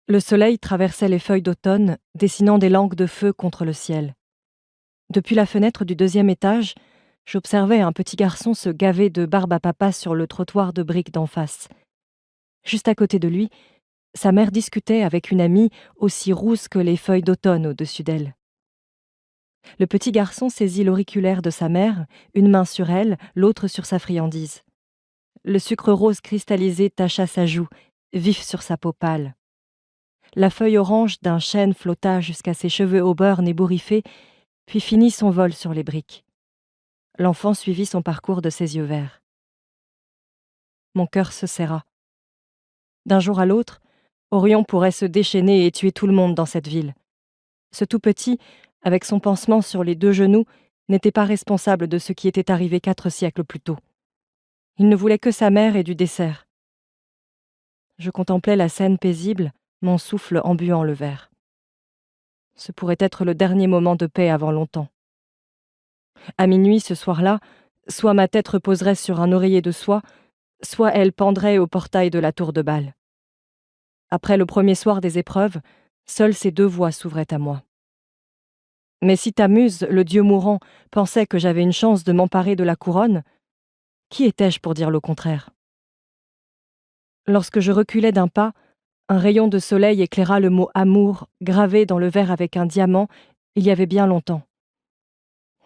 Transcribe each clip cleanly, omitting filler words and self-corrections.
Le soleil traversait les feuilles d'automne, dessinant des langues de feu contre le ciel. Depuis la fenêtre du deuxième étage, j'observais un petit garçon se gaver de barbe à papa sur le trottoir de briques d'en face. Juste à côté de lui, sa mère discutait avec une amie aussi rousse que les feuilles d'automne au-dessus d'elle. Le petit garçon saisit l'auriculaire de sa mère, une main sur elle, l'autre sur sa friandise. Le sucre rose cristallisé tacha sa joue, vif sur sa peau pâle. La feuille orange d'un chêne flotta jusqu'à ses cheveux auburn ébouriffés, puis finit son vol sur les briques. L'enfant suivit son parcours de ses yeux verts. Mon cœur se serra. D'un jour à l'autre, Orion pourrait se déchaîner et tuer tout le monde dans cette ville. Ce tout petit, avec son pansement sur les 2 genoux, n'était pas responsable de ce qui était arrivé 4 siècles plus tôt. Il ne voulait que sa mère et du dessert. Je contemplais la scène paisible, mon souffle embuant le verre. Ce pourrait être le dernier moment de paix avant longtemps. À minuit ce soir-là, soit ma tête reposerait sur un oreiller de soie, soit elle pendrait au portail de la tour de Bâle. Après le premier soir des épreuves, seules ces 2 voies s'ouvraient à moi. Mais si Tamuse, le dieu mourant, pensait que j'avais une chance de m'emparer de la couronne, qui étais-je pour dire le contraire? Lorsque je reculais d'un pas, un rayon de soleil éclaira le mot amour gravé dans le verre avec un diamant il y avait bien longtemps.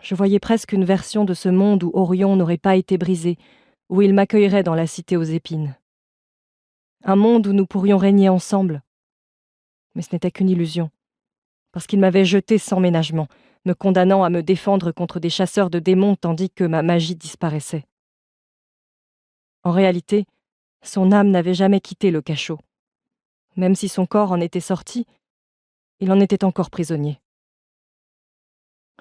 Je voyais presque une version de ce monde où Orion n'aurait pas été brisé, où il m'accueillerait dans la cité aux épines. Un monde où nous pourrions régner ensemble. Mais ce n'était qu'une illusion, parce qu'il m'avait jeté sans ménagement, me condamnant à me défendre contre des chasseurs de démons tandis que ma magie disparaissait. En réalité, son âme n'avait jamais quitté le cachot. Même si son corps en était sorti, il en était encore prisonnier.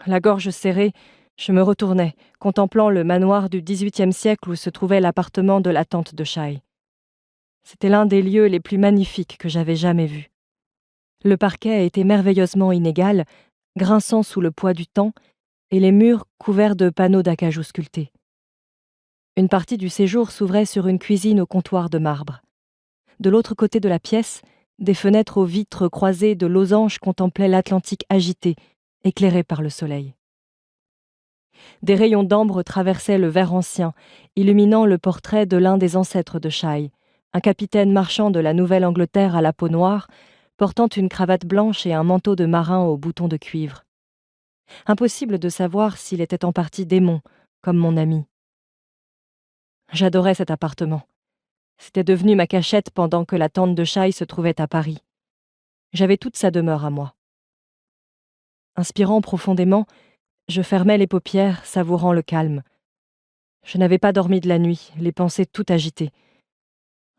La gorge serrée, je me retournai, contemplant le manoir du XVIIIe siècle où se trouvait l'appartement de la tante de Shai. C'était l'un des lieux les plus magnifiques que j'avais jamais vus. Le parquet était merveilleusement inégal, grinçant sous le poids du temps, et les murs couverts de panneaux d'acajou sculptés. Une partie du séjour s'ouvrait sur une cuisine au comptoir de marbre. De l'autre côté de la pièce, des fenêtres aux vitres croisées de losanges contemplaient l'Atlantique agité, éclairé par le soleil. Des rayons d'ambre traversaient le verre ancien, illuminant le portrait de l'un des ancêtres de Shai, un capitaine marchand de la Nouvelle-Angleterre à la peau noire, portant une cravate blanche et un manteau de marin aux boutons de cuivre. Impossible de savoir s'il était en partie démon, comme mon ami. J'adorais cet appartement. C'était devenu ma cachette pendant que la tante de Shai se trouvait à Paris. J'avais toute sa demeure à moi. Inspirant profondément, je fermais les paupières, savourant le calme. Je n'avais pas dormi de la nuit, les pensées tout agitées.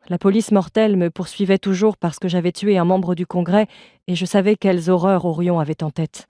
La police mortelle me poursuivait toujours parce que j'avais tué un membre du Congrès et je savais quelles horreurs Orion avait en tête.